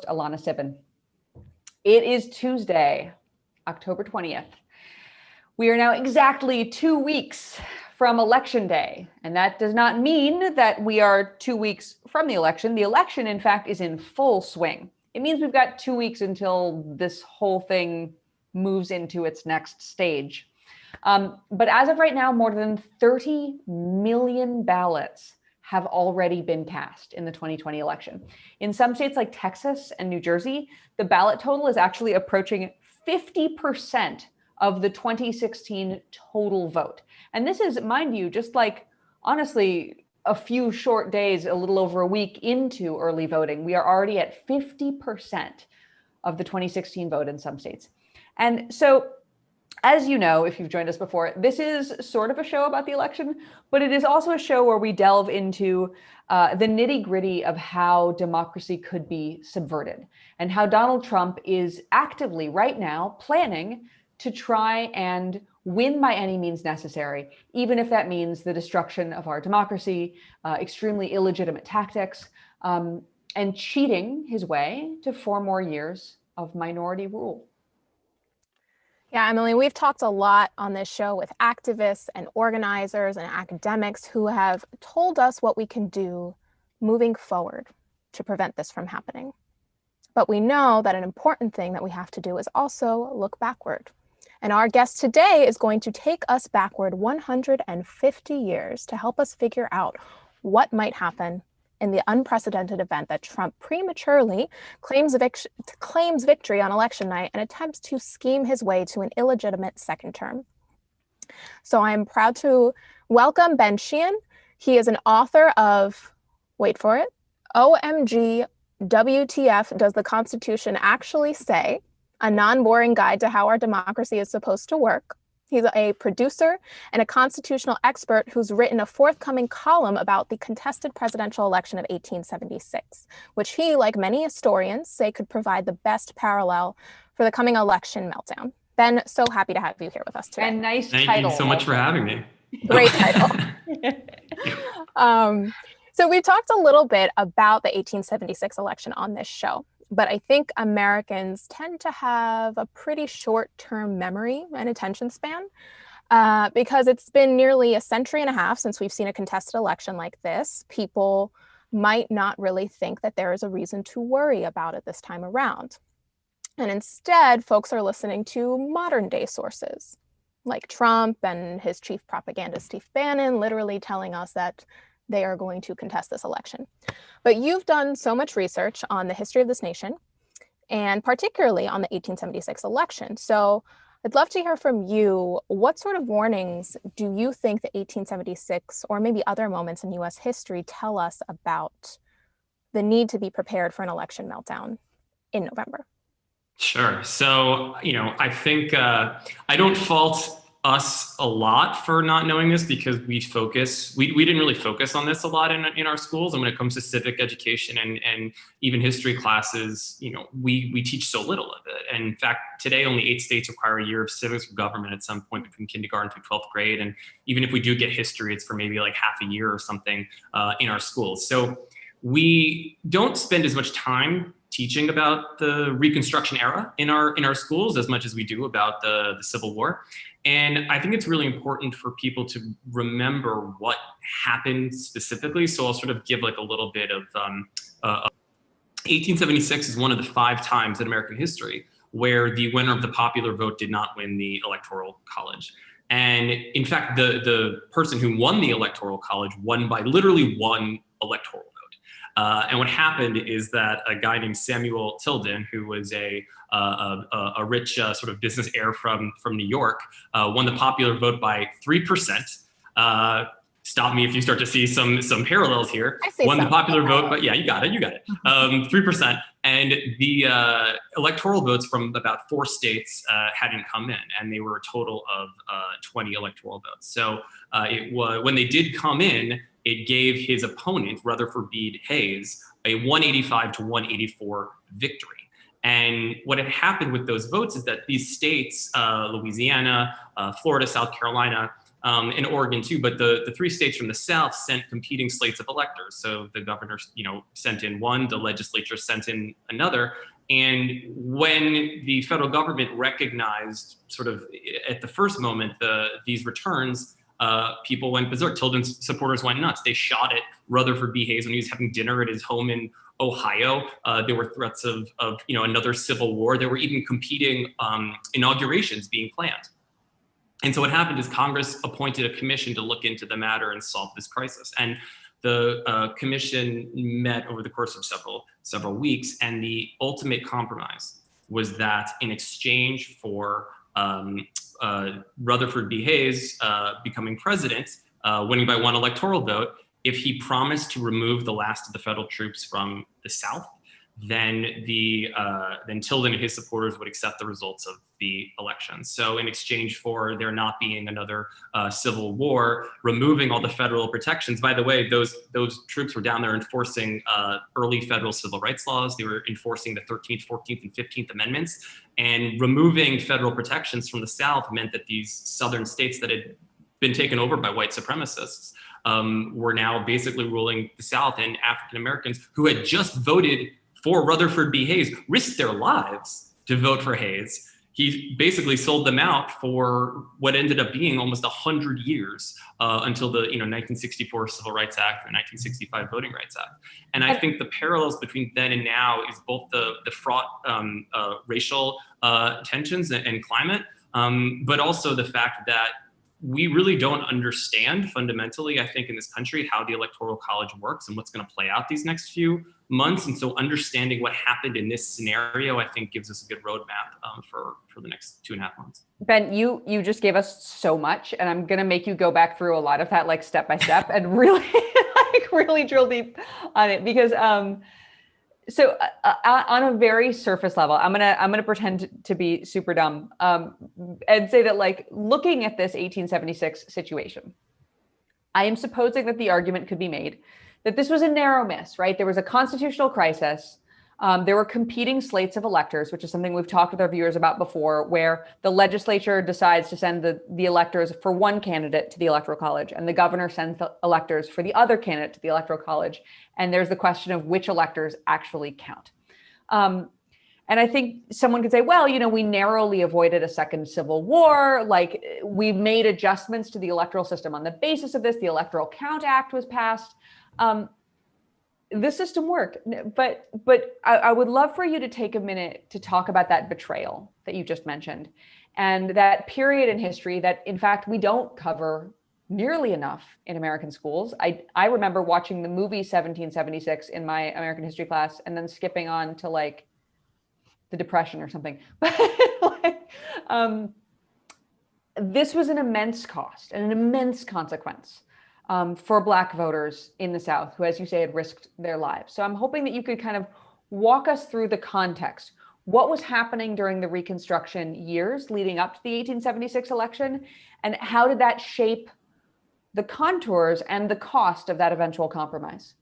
Alana Sibben. It is Tuesday, October 20th. We are now exactly 2 weeks from Election Day, and that does not mean that we are 2 weeks from the election. The election, in fact, is in full swing. It means we've got 2 weeks until this whole thing moves into its next stage. But as of right now, more than 30 million ballots have already been cast in the 2020 election. In some states like Texas and New Jersey, the ballot total is actually approaching 50% of the 2016 total vote. And this is, mind you, just like, honestly, a few short days, a little over a week into early voting. We are already at 50% of the 2016 vote in some states. And so, as you know, if you've joined us before, this is sort of a show about the election, but it is also a show where we delve into the nitty-gritty of how democracy could be subverted and how Donald Trump is actively right now planning to try and win by any means necessary, even if that means the destruction of our democracy, extremely illegitimate tactics, and cheating his way to 4 more years of minority rule. Yeah, Emily, we've talked a lot on this show with activists and organizers and academics who have told us what we can do moving forward to prevent this from happening. But we know that an important thing that we have to do is also look backward. And our guest today is going to take us backward 150 years to help us figure out what might happen in the unprecedented event that Trump prematurely claims victory on election night and attempts to scheme his way to an illegitimate second term. So I'm proud to welcome Ben Sheahan. He is an author of, wait for it, OMG, WTF, Does the Constitution Actually Say? A non-boring guide to how our democracy is supposed to work. He's a producer and a constitutional expert who's written a forthcoming column about the contested presidential election of 1876, which he, like many historians, say could provide the best parallel for the coming election meltdown. Ben, so happy to have you here with us today. And nice title. Thank you so much for having me. Great title. So we talked a little bit about the 1876 election on this show. But I think Americans tend to have a pretty short-term memory and attention span because it's been nearly a century and a half since we've seen a contested election like this. People might not really think that there is a reason to worry about it this time around. And instead, folks are listening to modern-day sources like Trump and his chief propagandist, Steve Bannon, literally telling us that they are going to contest this election. But you've done so much research on the history of this nation, and particularly on the 1876 election. So I'd love to hear from you, what sort of warnings do you think the 1876 or maybe other moments in US history tell us about the need to be prepared for an election meltdown in November? Sure. So, I think I don't fault us a lot for not knowing this because we didn't really focus on this a lot in our schools. And when it comes to civic education and even history classes, we teach so little of it. And in fact, today only 8 states require a year of civics or government at some point between kindergarten through 12th grade. And even if we do get history, it's for maybe like half a year or something in our schools. So we don't spend as much time teaching about the Reconstruction era in our schools as much as we do about the Civil War. And I think it's really important for people to remember what happened specifically. So I'll sort of give like a little bit of 1876 is one of the 5 times in American history where the winner of the popular vote did not win the Electoral College. And in fact, the person who won the Electoral College won by literally 1 electoral vote. And what happened is that a guy named Samuel Tilden, who was a rich sort of business heir from New York, won the popular vote by 3%. Stop me if you start to see some parallels here. Won the popular vote, but yeah, you got it. 3%. And the electoral votes from about 4 states hadn't come in, and they were a total of 20 electoral votes. So it was when they did come in, it gave his opponent, Rutherford B. Hayes, a 185 to 184 victory. And what had happened with those votes is that these states, Louisiana, Florida, South Carolina, in Oregon too, but the three states from the South sent competing slates of electors. So the governor, sent in one, the legislature sent in another. And when the federal government recognized sort of at the first moment these returns, people went berserk. Tilden's supporters went nuts. They shot at Rutherford B. Hayes when he was having dinner at his home in Ohio. There were threats of another civil war. There were even competing inaugurations being planned. And so what happened is Congress appointed a commission to look into the matter and solve this crisis. And the commission met over the course of several weeks, and the ultimate compromise was that in exchange for Rutherford B. Hayes becoming president, winning by one electoral vote, if he promised to remove the last of the federal troops from the South, then Tilden and his supporters would accept the results of the election. So in exchange for there not being another civil war, removing all the federal protections. By the way, those troops were down there enforcing early federal civil rights laws. They were enforcing the 13th, 14th, and 15th Amendments. And removing federal protections from the South meant that these southern states that had been taken over by white supremacists were now basically ruling the South, and African Americans who had just voted for Rutherford B. Hayes risked their lives to vote for Hayes. He basically sold them out for what ended up being almost 100 years until the 1964 Civil Rights Act or 1965 Voting Rights Act. And I think the parallels between then and now is both the fraught racial tensions and climate, but also the fact that we really don't understand fundamentally, I think, in this country, how the Electoral College works and what's going to play out these next few months. And so understanding what happened in this scenario, I think, gives us a good roadmap for the next 2.5 months. Ben, you just gave us so much, and I'm going to make you go back through a lot of that, like step by step, and really, really drill deep on it, because so on a very surface level, I'm gonna pretend to be super dumb and say that, like, looking at this 1876 situation, I am supposing that the argument could be made that this was a narrow miss, right? There was a constitutional crisis. There were competing slates of electors, which is something we've talked with our viewers about before, where the legislature decides to send the electors for one candidate to the Electoral College, and the governor sends the electors for the other candidate to the Electoral College. And there's the question of which electors actually count. And I think someone could say, well, we narrowly avoided a second civil war. Like, we made adjustments to the electoral system on the basis of this. The Electoral Account Act was passed. The system worked, but I would love for you to take a minute to talk about that betrayal that you just mentioned, and that period in history that, in fact, we don't cover nearly enough in American schools. I remember watching the movie 1776 in my American history class and then skipping on to, like, the Depression or something. This was an immense cost and an immense consequence for Black voters in the South, who, as you say, had risked their lives. So I'm hoping that you could kind of walk us through the context. What was happening during the Reconstruction years leading up to the 1876 election, and how did that shape the contours and the cost of that eventual compromise?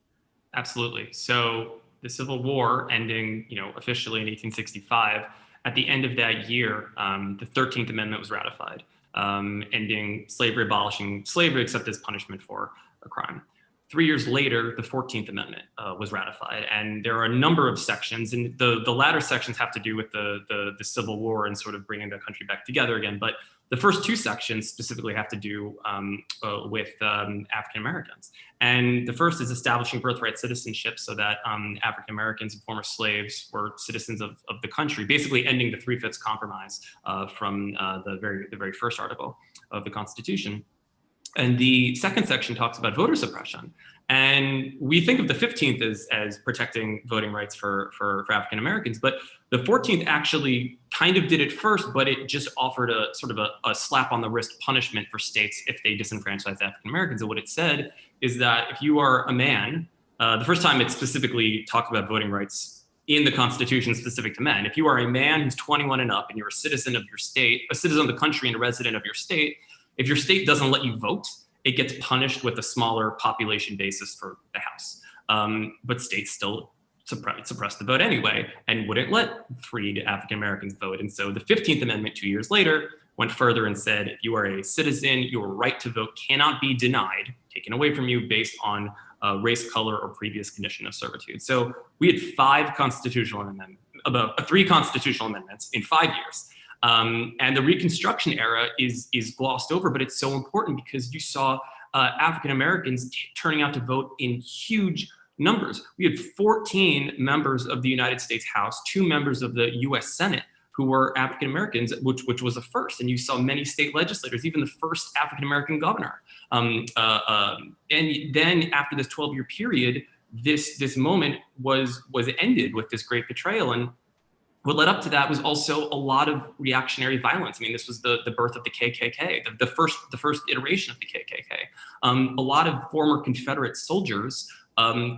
Absolutely. So the Civil War ending, officially in 1865, at the end of that year, the 13th Amendment was ratified. Ending slavery, abolishing slavery except as punishment for a crime. 3 years later, the 14th Amendment was ratified, and there are a number of sections, and the latter sections have to do with the Civil War and sort of bringing the country back together again. But the first two sections specifically have to do with African Americans. And the first is establishing birthright citizenship so that African Americans and former slaves were citizens of the country, basically ending the 3/5 compromise from the very first article of the Constitution. And the second section talks about voter suppression. And we think of the 15th as protecting voting rights for African Americans, but the 14th actually kind of did it first, but it just offered a sort of a slap on the wrist punishment for states if they disenfranchised African Americans. And what it said is that if you are a man, the first time it specifically talked about voting rights in the Constitution specific to men, if you are a man who's 21 and up and you're a citizen of your state, a citizen of the country and a resident of your state, if your state doesn't let you vote, it gets punished with a smaller population basis for the House. But states still suppressed the vote anyway and wouldn't let freed African Americans vote. And so the 15th Amendment 2 years later went further and said, if you are a citizen, your right to vote cannot be denied, taken away from you based on race, color, or previous condition of servitude. So we had three constitutional amendments in 5 years. And the Reconstruction era is glossed over, but it's so important because you saw African Americans turning out to vote in huge numbers. We had 14 members of the United States House, 2 members of the US Senate who were African Americans, which was a first. And you saw many state legislators, even the first African American governor. And then after this 12-year period, this moment was ended with this great betrayal. And what led up to that was also a lot of reactionary violence. I mean, this was the birth of the KKK, the first iteration of the KKK. A lot of former Confederate soldiers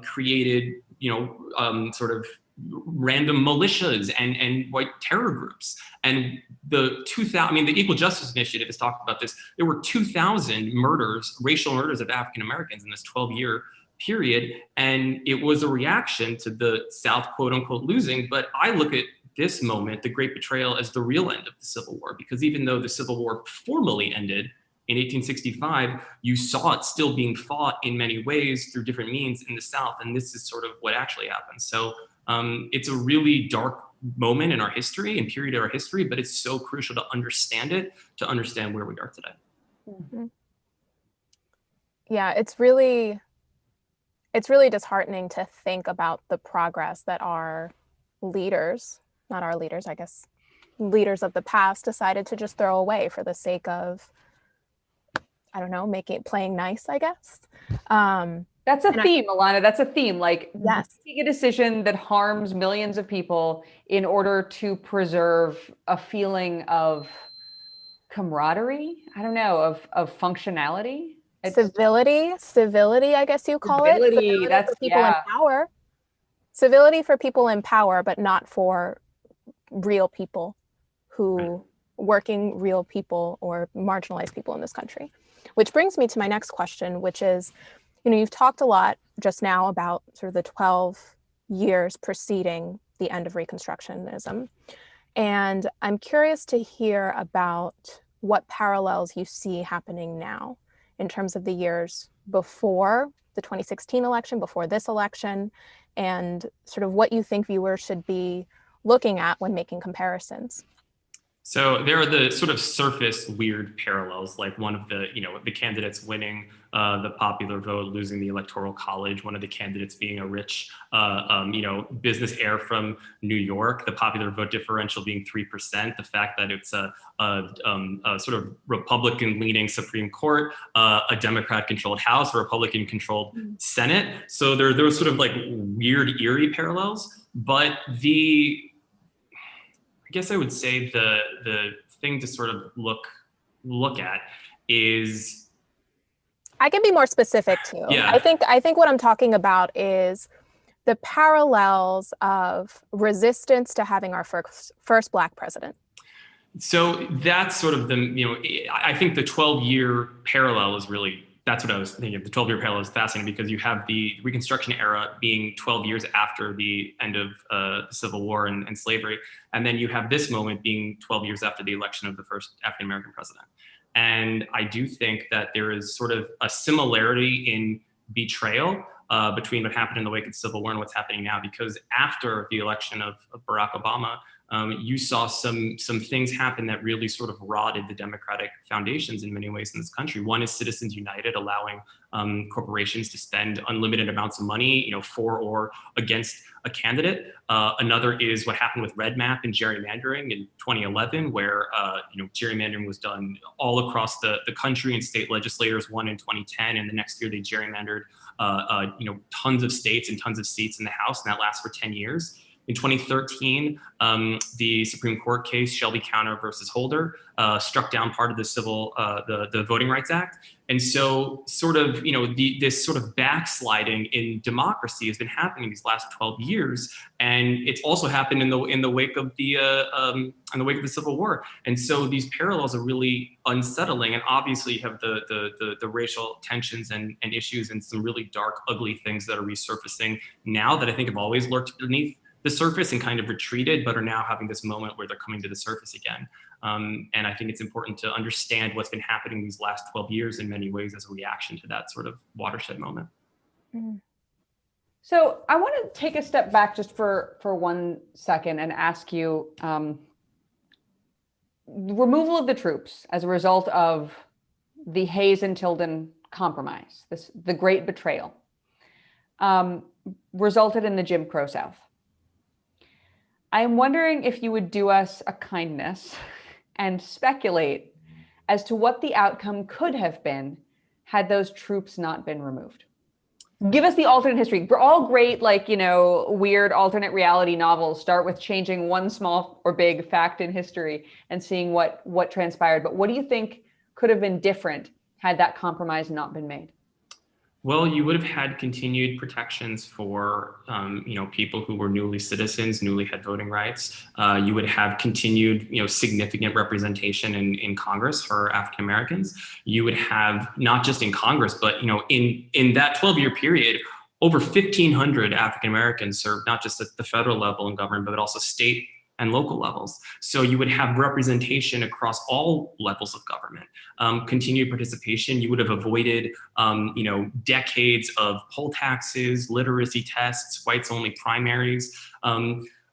created, sort of random militias and white terror groups. And the Equal Justice Initiative has talked about this. There were 2,000 murders, racial murders of African Americans in this 12-year period. And it was a reaction to the South, quote unquote, losing. But I look at this moment, the Great Betrayal, as the real end of the Civil War, because even though the Civil War formally ended in 1865, you saw it still being fought in many ways through different means in the South. And this is sort of what actually happened. So it's a really dark moment in our history and period of our history, but it's so crucial to understand it, to understand where we are today. Mm-hmm. Yeah, it's really disheartening to think about the progress that our leaders, not our leaders, I guess, leaders of the past decided to just throw away for the sake of, I don't know, playing nice, I guess. That's a theme, Alana. That's a theme. Like, yes, making a decision that harms millions of people in order to preserve a feeling of camaraderie. I don't know, of functionality. Civility, I guess you call it. Civility that's for people in power. Civility for people in power, but not for real people working real people or marginalized people in this country. Which brings me to my next question, which is, you've talked a lot just now about sort of the 12 years preceding the end of Reconstructionism. And I'm curious to hear about what parallels you see happening now in terms of the years before the 2016 election, before this election, and sort of what you think viewers should be looking at when making comparisons. So there are the sort of surface weird parallels, like one of the, the candidates winning the popular vote, losing the Electoral College, one of the candidates being a rich, business heir from New York, the popular vote differential being 3%, the fact that it's a sort of Republican-leaning Supreme Court, a Democrat-controlled House, a Republican-controlled Senate. So there are sort of like weird, eerie parallels, but I guess I would say the thing to sort of look at is, I can be more specific too. Yeah. I think what I'm talking about is the parallels of resistance to having our first Black president. So that's sort of I think the 12-year parallel is really, that's what I was thinking. The 12-year parallel is fascinating because you have the Reconstruction era being 12 years after the end of the Civil War and slavery. And then you have this moment being 12 years after the election of the first African-American president. And I do think that there is sort of a similarity in betrayal between what happened in the wake of the Civil War and what's happening now, because after the election of Barack Obama, you saw some things happen that really sort of rotted the democratic foundations in many ways in this country. One is Citizens United, allowing corporations to spend unlimited amounts of money, for or against a candidate. Another is what happened with Red Map and gerrymandering in 2011, where gerrymandering was done all across the country, and state legislators won in 2010, and the next year they gerrymandered tons of states and tons of seats in the House, and that lasts for 10 years. In 2013, the Supreme Court case Shelby County versus Holder struck down part of the Voting Rights Act. And so sort of, this sort of backsliding in democracy has been happening these last 12 years. And it's also happened in the wake of the Civil War. And so these parallels are really unsettling. And obviously you have the racial tensions and issues and some really dark, ugly things that are resurfacing now that I think have always lurked beneath the surface and kind of retreated, but are now having this moment where they're coming to the surface again. And I think it's important to understand what's been happening these last 12 years in many ways as a reaction to that sort of watershed moment. Mm. So I want to take a step back just for 1 second and ask you, removal of the troops as a result of the Hayes and Tilden compromise, the great betrayal, resulted in the Jim Crow South. I am wondering if you would do us a kindness and speculate as to what the outcome could have been had those troops not been removed. Give us the alternate history. All great, weird alternate reality novels start with changing one small or big fact in history and seeing what transpired. But what do you think could have been different had that compromise not been made? Well, you would have had continued protections for, people who were newly citizens, newly had voting rights. You would have continued, significant representation in Congress for African Americans. You would have not just in Congress, but in that 12-year period, over 1,500 African Americans served not just at the federal level in government, but also state and local levels. So you would have representation across all levels of government, continued participation. You would have avoided, decades of poll taxes, literacy tests, whites only primaries.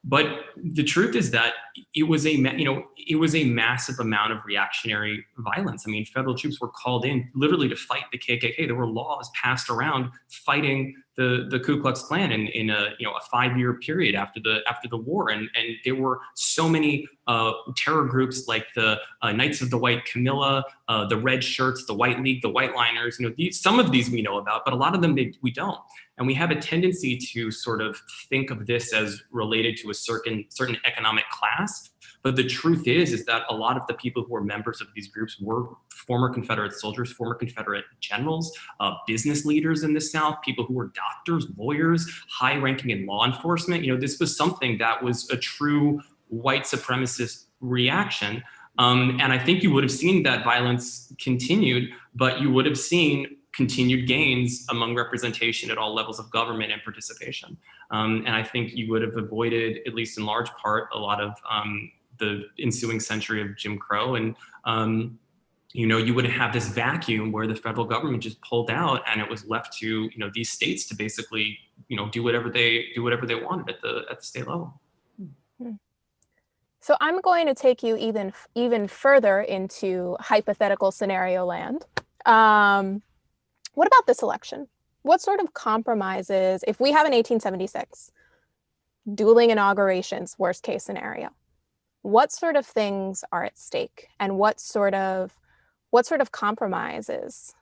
But the truth is that it was a massive amount of reactionary violence. I mean, federal troops were called in literally to fight the KKK. There were laws passed around fighting the Ku Klux Klan in a 5-year period after the war, and there were so many terror groups like the Knights of the White Camilla, the Red Shirts, the White League, the White Liners. Some of these we know about, but a lot of them we don't. And we have a tendency to sort of think of this as related to a certain economic class. But the truth is that a lot of the people who were members of these groups were former Confederate soldiers, former Confederate generals, business leaders in the South, people who were doctors, lawyers, high-ranking in law enforcement. This was something that was a true white supremacist reaction. And I think you would have seen that violence continued, but you would have seen continued gains among representation at all levels of government and participation. And I think you would have avoided, at least in large part, a lot of the ensuing century of Jim Crow. And, you would have this vacuum where the federal government just pulled out and it was left to, these states to basically, do whatever they wanted at the state level. So I'm going to take you even further into hypothetical scenario land. What about this election? What sort of compromises, if we have an 1876, dueling inaugurations, worst case scenario, what sort of things are at stake, and what sort of compromises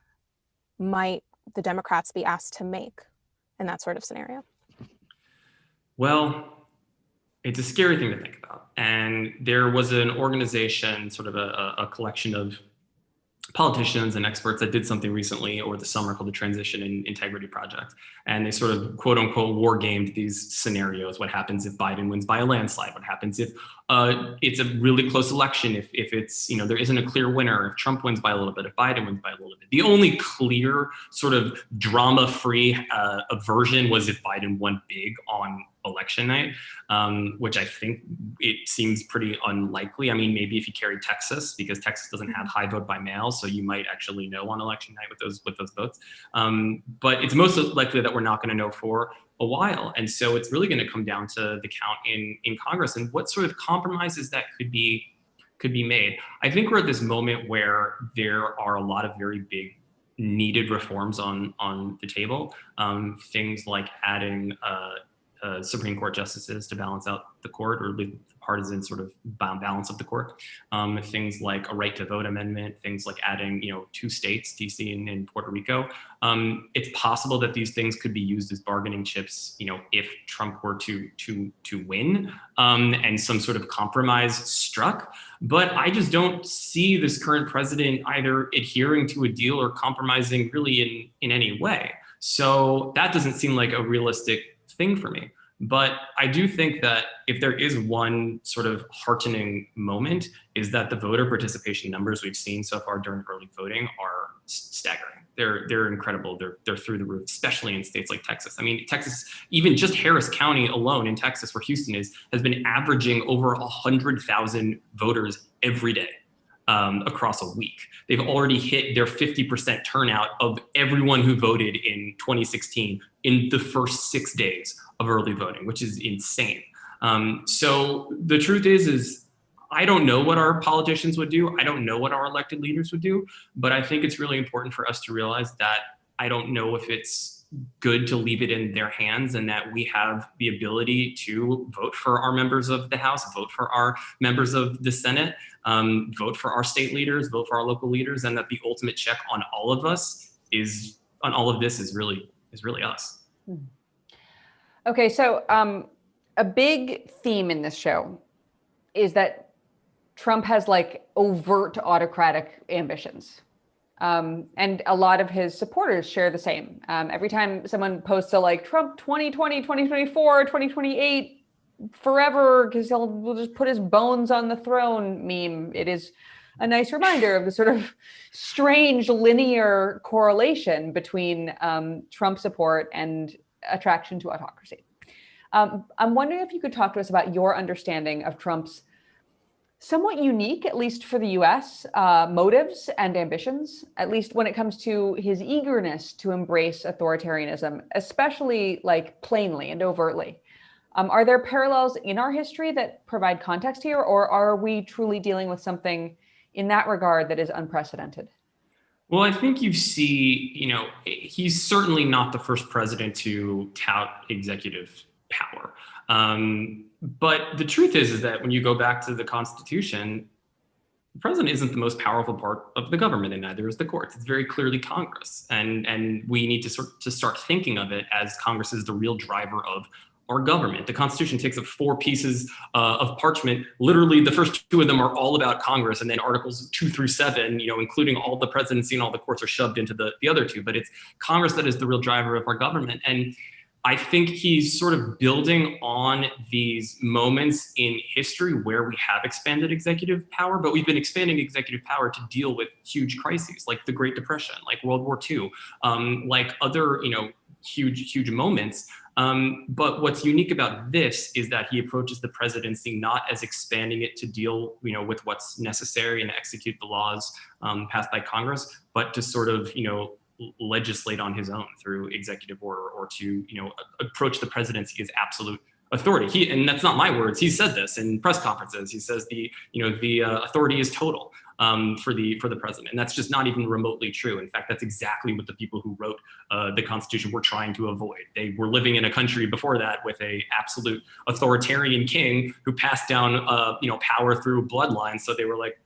might the Democrats be asked to make in that sort of scenario? Well, it's a scary thing to think about. And there was an organization, sort of a collection of politicians and experts that did something recently over the summer called the Transition and Integrity Project. And they sort of quote unquote war gamed these scenarios. What happens if Biden wins by a landslide? What happens if it's a really close election? If it's, there isn't a clear winner, if Trump wins by a little bit, if Biden wins by a little bit. The only clear sort of drama-free version was if Biden won big on election night, which I think it seems pretty unlikely. I mean, maybe if you carry Texas, because Texas doesn't have high vote by mail, so you might actually know on election night with those votes. But it's most likely that we're not going to know for a while, and so it's really going to come down to the count in Congress and what sort of compromises that could be made. I think we're at this moment where there are a lot of very big needed reforms on the table. Things like adding Supreme Court justices to balance out the court, or the partisan sort of balance of the court. Things like a right to vote amendment, things like adding, 2 states, DC and Puerto Rico. It's possible that these things could be used as bargaining chips, if Trump were to win, and some sort of compromise struck. But I just don't see this current president either adhering to a deal or compromising really in any way. So that doesn't seem like a realistic thing for me. But I do think that if there is one sort of heartening moment, is that the voter participation numbers we've seen so far during early voting are staggering. They're incredible. They're through the roof, especially in states like Texas. I mean, Texas, even just Harris County alone in Texas, where Houston is, has been averaging over 100,000 voters every day across a week. They've already hit their 50% turnout of everyone who voted in 2016 in the first 6 days of early voting, which is insane. So the truth is I don't know what our politicians would do. I don't know what our elected leaders would do, but I think it's really important for us to realize that I don't know if it's good to leave it in their hands, and that we have the ability to vote for our members of the House, vote for our members of the Senate, vote for our state leaders, vote for our local leaders, and that the ultimate check on all of us on all of this is really us. Okay, so a big theme in this show is that Trump has like overt autocratic ambitions. And a lot of his supporters share the same. Every time someone posts a like Trump 2020, 2024, 2028, forever, because we'll just put his bones on the throne meme, it is a nice reminder of the sort of strange linear correlation between Trump support and attraction to autocracy. I'm wondering if you could talk to us about your understanding of Trump's somewhat unique, at least for the US, motives and ambitions, at least when it comes to his eagerness to embrace authoritarianism, especially like plainly and overtly. Are there parallels in our history that provide context here, or are we truly dealing with something in that regard that is unprecedented? Well, I think you see, he's certainly not the first president to tout executive power. But the truth is that when you go back to the Constitution, the president isn't the most powerful part of the government, and neither is the courts. It's very clearly Congress. And we need to start thinking of it as Congress is the real driver of our government. The Constitution takes up 4 pieces of parchment. Literally, the first 2 of them are all about Congress, and then Articles 2 through 7, including all the presidency and all the courts, are shoved into the other 2. But it's Congress that is the real driver of our government. And I think he's sort of building on these moments in history where we have expanded executive power, but we've been expanding executive power to deal with huge crises like the Great Depression, like World War II, like other, huge moments. But what's unique about this is that he approaches the presidency not as expanding it to deal, with what's necessary and execute the laws passed by Congress, but to sort of, legislate on his own through executive order, or to approach the presidency as absolute authority. And that's not my words. He said this in press conferences. He says the authority is total for the president, and that's just not even remotely true. In fact, that's exactly what the people who wrote the Constitution were trying to avoid. They were living in a country before that with a absolute authoritarian king who passed down power through bloodlines. So they were like,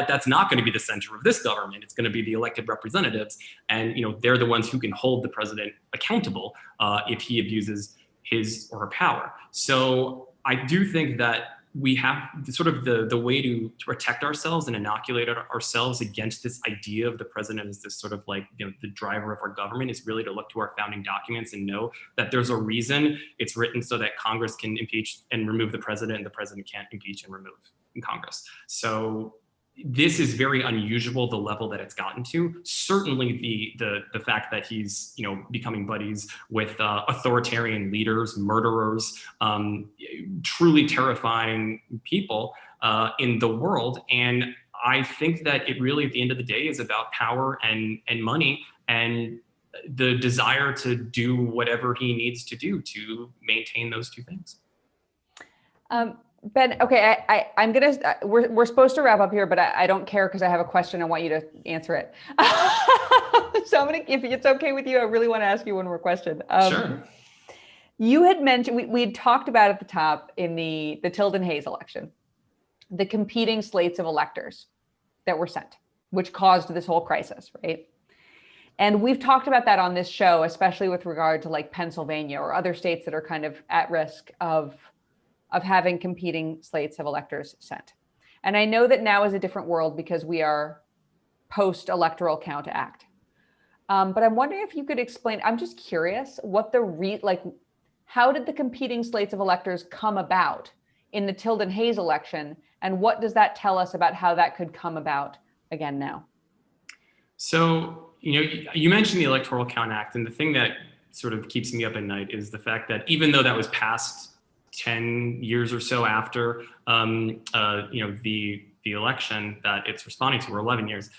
that's not going to be the center of this government. It's going to be the elected representatives, and they're the ones who can hold the president accountable if he abuses his or her power. So I do think that we have sort of the way to protect ourselves and inoculate ourselves against this idea of the president as this sort of like, the driver of our government, is really to look to our founding documents and know that there's a reason it's written so that Congress can impeach and remove the president, and the president can't impeach and remove in Congress. So this is very unusual, the level that it's gotten to. Certainly the fact that he's becoming buddies with authoritarian leaders, murderers, truly terrifying people in the world. And I think that it really, at the end of the day, is about power and money, and the desire to do whatever he needs to do to maintain those 2 things. Ben, okay, I'm gonna. We're supposed to wrap up here, but I don't care because I have a question. I want you to answer it. So I'm gonna, if it's okay with you, I really want to ask you one more question. Sure. You had mentioned we had talked about at the top in the Tilden Hayes election, the competing slates of electors that were sent, which caused this whole crisis, right? And we've talked about that on this show, especially with regard to like Pennsylvania or other states that are kind of at risk of having competing slates of electors sent. And I know that now is a different world because we are post-Electoral Account Act. But I'm wondering if you could explain, I'm just curious, what how did the competing slates of electors come about in the Tilden Hayes election? And what does that tell us about how that could come about again now? So, you mentioned the Electoral Account Act, and the thing that sort of keeps me up at night is the fact that even though that was passed 10 years or so after, the election that it's responding to, or 11 years,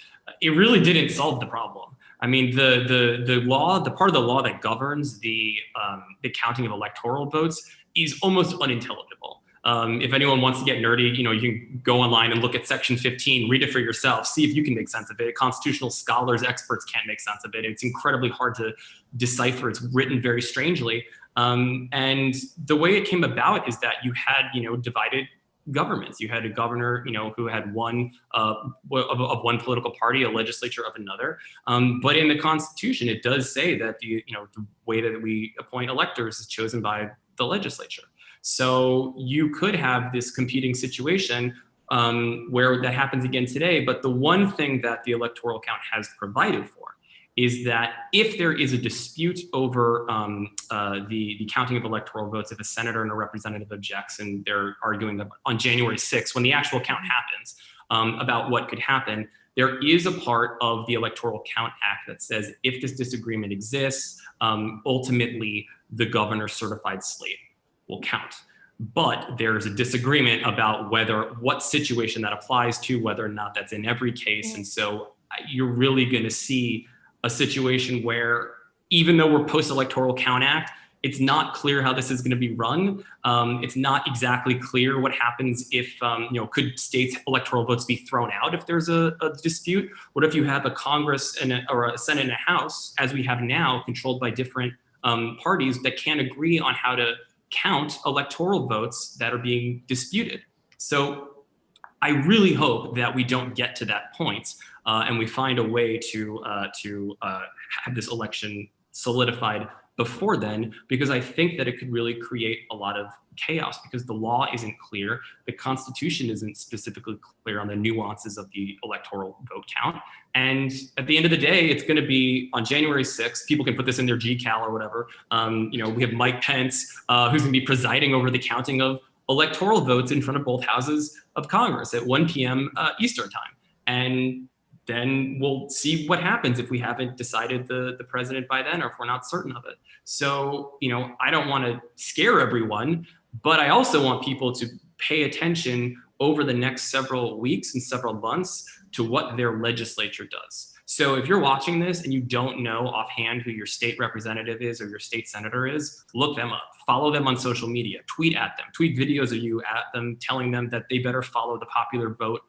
it really didn't solve the problem. I mean, the law, the part of the law that governs the counting of electoral votes is almost unintelligible. If anyone wants to get nerdy, you can go online and look at Section 15, read it for yourself, see if you can make sense of it. Constitutional scholars, experts can't make sense of it. It's incredibly hard to decipher. It's written very strangely. And the way it came about is that you had, divided governments. You had a governor, who had one of one political party, a legislature of another. But in the Constitution, it does say that the way that we appoint electors is chosen by the legislature. So you could have this competing situation where that happens again today. But the one thing that the Electoral Account has provided for is that if there is a dispute over the counting of electoral votes, if a senator and a representative objects and they're arguing on January 6th, when the actual count happens, about what could happen, there is a part of the Electoral Account Act that says if this disagreement exists, ultimately the governor's certified slate will count. But there's a disagreement about what situation that applies to, whether or not that's in every case. And so you're really going to see a situation where, even though we're post-Electoral Count Act, it's not clear how this is going to be run. It's not exactly clear what happens if, could states' electoral votes be thrown out if there's a dispute? What if you have a Congress or a Senate and a House, as we have now, controlled by different parties that can't agree on how to count electoral votes that are being disputed? So I really hope that we don't get to that point and we find a way to have this election solidified before then, because I think that it could really create a lot of chaos because the law isn't clear. The Constitution isn't specifically clear on the nuances of the electoral vote count. And at the end of the day, it's going to be on January 6th. People can put this in their GCal or whatever. We have Mike Pence, who's going to be presiding over the counting of electoral votes in front of both houses of Congress at 1 p.m. Eastern time. And then we'll see what happens if we haven't decided the president by then, or if we're not certain of it. So, I don't want to scare everyone, but I also want people to pay attention over the next several weeks and several months to what their legislature does. So if you're watching this and you don't know offhand who your state representative is or your state senator is, look them up, follow them on social media, tweet at them, tweet videos of you at them, telling them that they better follow the popular vote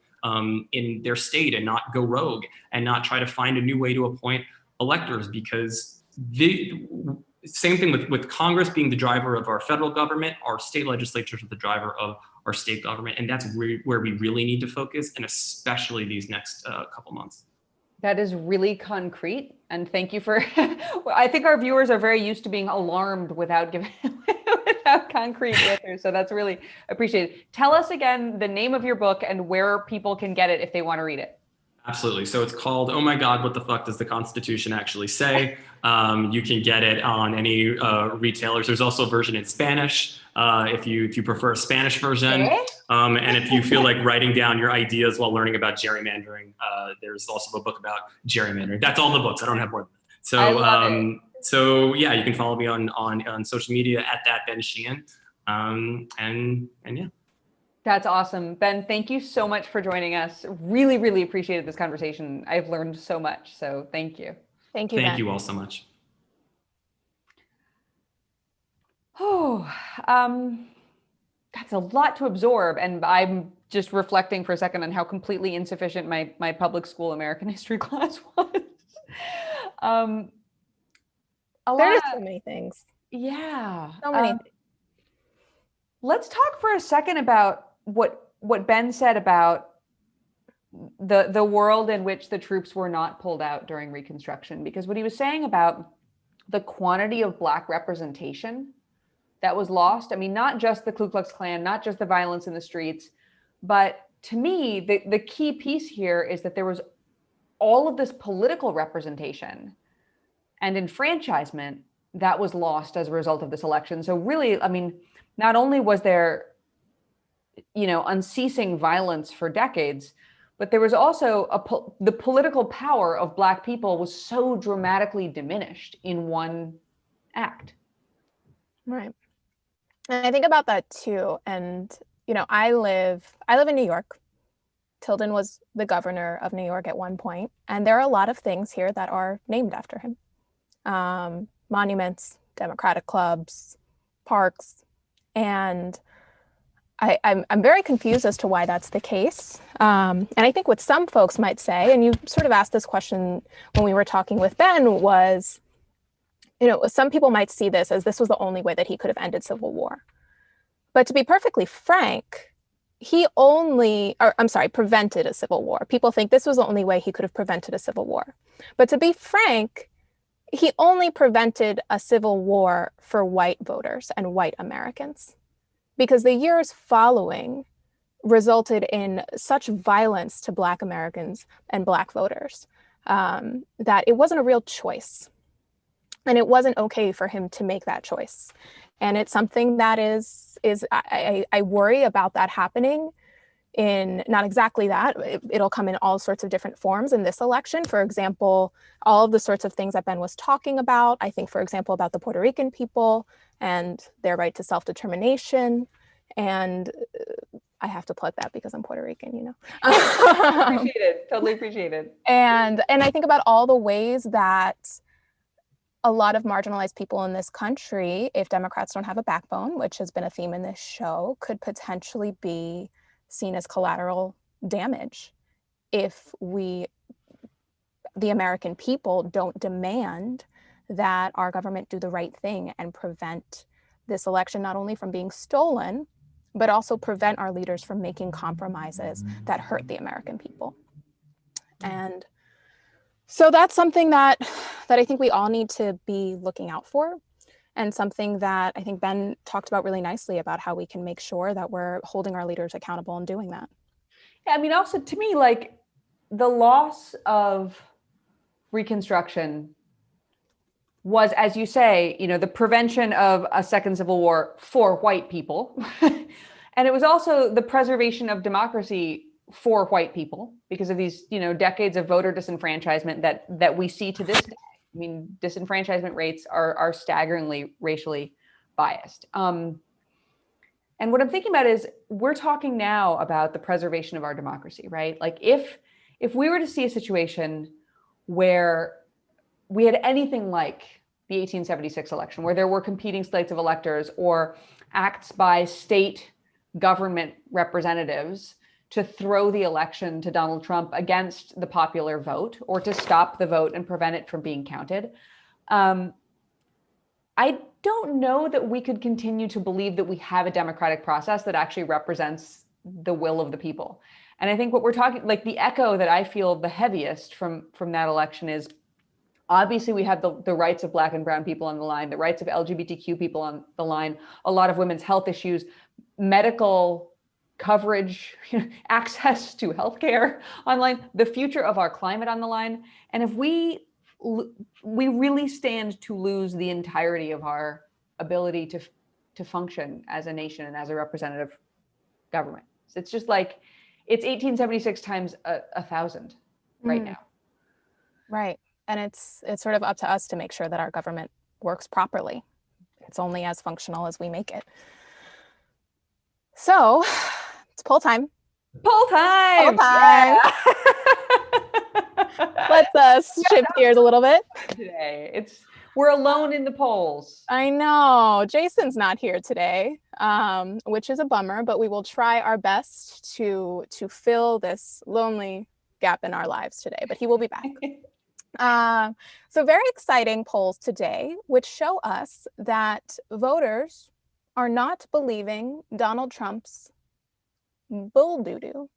in their state and not go rogue and not try to find a new way to appoint electors, because the same thing with Congress being the driver of our federal government, our state legislatures are the driver of our state government. And that's where we really need to focus, and especially these next couple months. That is really concrete. And thank you for, I think our viewers are very used to being alarmed without concrete answers. So that's really appreciated. Tell us again the name of your book and where people can get it if they want to read it. Absolutely. So it's called, Oh My God, What the Fuck Does the Constitution Actually Say? You can get it on any retailers. There's also a version in Spanish if you prefer a Spanish version. Okay. And if you feel like writing down your ideas while learning about gerrymandering, there's also a book about gerrymandering. That's all the books. I don't have more than that. So, so yeah, you can follow me on social media at that Ben Sheahan. And yeah. That's awesome. Ben, thank you so much for joining us. Really, really appreciated this conversation. I've learned so much. So thank you. Thank you, Thank Ben. you all so much. Oh, that's a lot to absorb. And I'm just reflecting for a second on how completely insufficient my public school American history class was. There's so many things. Yeah. So many things. Let's talk for a second about what Ben said about the world in which the troops were not pulled out during Reconstruction, because what he was saying about the quantity of Black representation that was lost, I mean, not just the Ku Klux Klan, not just the violence in the streets, but to me, the key piece here is that there was all of this political representation and enfranchisement that was lost as a result of this election. So really, I mean, not only was there, unceasing violence for decades, but there was also the political power of Black people was so dramatically diminished in one act. Right. And I think about that too. And, you know, I live in New York. Tilden was the governor of New York at one point, and there are a lot of things here that are named after him. Monuments, democratic clubs, parks, and I'm very confused as to why that's the case. And I think what some folks might say, and you sort of asked this question when we were talking with Ben, was, you know, some people might see this as this was the only way that he could have ended civil war. But to be perfectly frank, prevented a civil war. People think this was the only way he could have prevented a civil war. But to be frank, he only prevented a civil war for white voters and white Americans, because the years following resulted in such violence to Black Americans and Black voters that it wasn't a real choice. And it wasn't okay for him to make that choice. And it's something that I worry about that happening in not exactly that. It'll come in all sorts of different forms in this election. For example, all of the sorts of things that Ben was talking about. I think, for example, about the Puerto Rican people and their right to self-determination. And I have to plug that because I'm Puerto Rican, you know. Appreciate it. Totally appreciate it. And I think about all the ways that a lot of marginalized people in this country, if Democrats don't have a backbone, which has been a theme in this show, could potentially be seen as collateral damage if the American people, don't demand that our government do the right thing and prevent this election not only from being stolen, but also prevent our leaders from making compromises that hurt the American people. And so that's something that I think we all need to be looking out for, and something that I think Ben talked about really nicely about how we can make sure that we're holding our leaders accountable and doing that. Yeah, I mean, also to me, like the loss of Reconstruction was, as you say, you know, the prevention of a second civil war for white people. And it was also the preservation of democracy for white people because of these, you know, decades of voter disenfranchisement that we see to this day. I mean, disenfranchisement rates are staggeringly racially biased. And what I'm thinking about is we're talking now about the preservation of our democracy, right? Like if we were to see a situation where we had anything like the 1876 election, where there were competing slates of electors or acts by state government representatives to throw the election to Donald Trump against the popular vote or to stop the vote and prevent it from being counted. I don't know that we could continue to believe that we have a democratic process that actually represents the will of the people. And I think what we're talking, like the echo that I feel the heaviest from that election is obviously we have the rights of Black and brown people on the line, the rights of LGBTQ people on the line, a lot of women's health issues, medical coverage, access to healthcare online, the future of our climate on the line. And if we really stand to lose the entirety of our ability to function as a nation and as a representative government. So it's just like, it's 1876 times 1,000 right now. Right. And it's sort of up to us to make sure that our government works properly. It's only as functional as we make it. So it's poll time. Poll time! Poll time! Yeah. Let's shift gears a little bit. Today, we're alone in the polls. I know. Jason's not here today, which is a bummer, but we will try our best to fill this lonely gap in our lives today, but he will be back. So very exciting polls today, which show us that voters are not believing Donald Trump's bull doo-doo.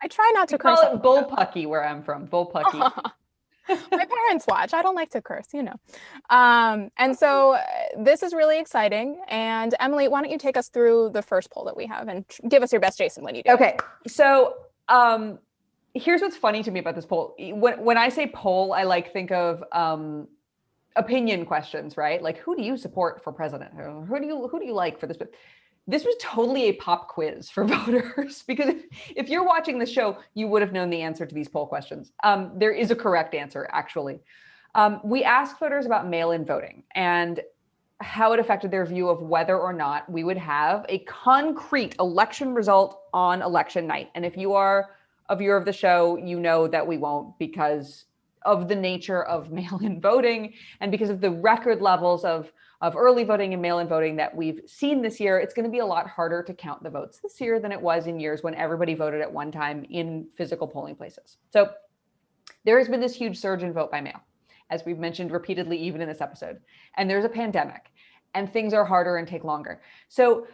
I try not to curse. Call it bullpucky where I'm from, bullpucky. My parents watch. I don't like to curse, you know. And so this is really exciting. And Emily, why don't you take us through the first poll that we have and give us your best Jason when you do. Okay, so here's what's funny to me about this poll. When I say poll, I think of opinion questions, right? Like, who do you support for president? Who do you like for this? This was totally a pop quiz for voters because if you're watching the show, you would have known the answer to these poll questions. There is a correct answer, actually. We asked voters about mail-in voting and how it affected their view of whether or not we would have a concrete election result on election night. And if you are a viewer of the show, you know that we won't because of the nature of mail-in voting and because of the record levels of early voting and mail-in voting that we've seen this year. It's going to be a lot harder to count the votes this year than it was in years when everybody voted at one time in physical polling places. So there has been this huge surge in vote by mail, as we've mentioned repeatedly, even in this episode. And there's a pandemic and things are harder and take longer. So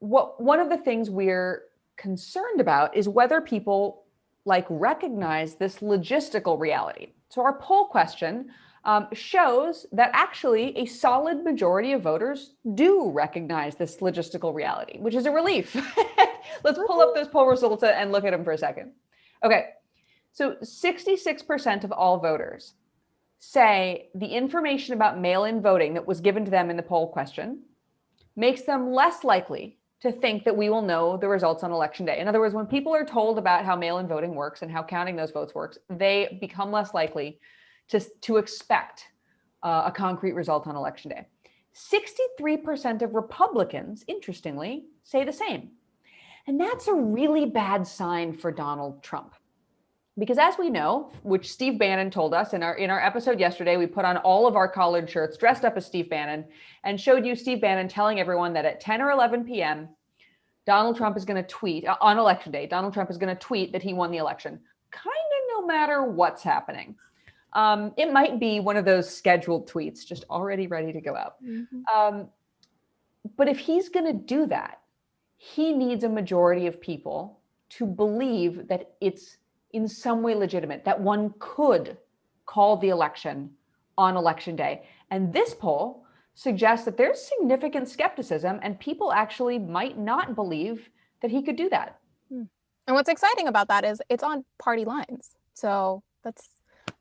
one of the things we're concerned about is whether people recognize this logistical reality. So our poll question shows that actually a solid majority of voters do recognize this logistical reality, which is a relief. Let's pull up those poll results and look at them for a second. Okay, so 66% of all voters say the information about mail-in voting that was given to them in the poll question makes them less likely to think that we will know the results on election day. In other words, when people are told about how mail-in voting works and how counting those votes works, they become less likely to expect a concrete result on election day. 63% of Republicans, interestingly, say the same. And that's a really bad sign for Donald Trump. Because as we know, which Steve Bannon told us in our episode yesterday, we put on all of our collared shirts dressed up as Steve Bannon and showed you Steve Bannon telling everyone that at 10 or 11 p.m., Donald Trump is going to tweet on election day. Donald Trump is going to tweet that he won the election, kind of no matter what's happening. It might be one of those scheduled tweets, just already ready to go out. Mm-hmm. But if he's going to do that, he needs a majority of people to believe that it's in some way legitimate, that one could call the election on election day. And this poll suggests that there's significant skepticism and people actually might not believe that he could do that. And what's exciting about that is it's on party lines. So it's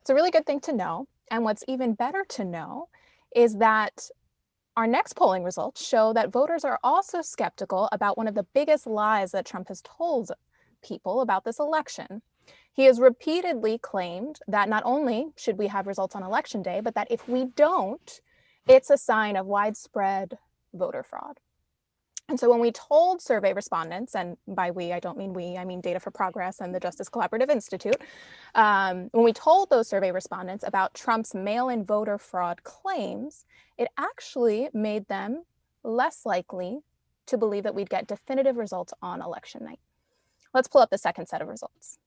a really good thing to know. And what's even better to know is that our next polling results show that voters are also skeptical about one of the biggest lies that Trump has told people about this election. He has repeatedly claimed that not only should we have results on election day, but that if we don't, it's a sign of widespread voter fraud. And so when we told survey respondents, and by we, I don't mean we, I mean Data for Progress and the Justice Collaborative Institute, when we told those survey respondents about Trump's mail-in voter fraud claims, it actually made them less likely to believe that we'd get definitive results on election night. Let's pull up the second set of results.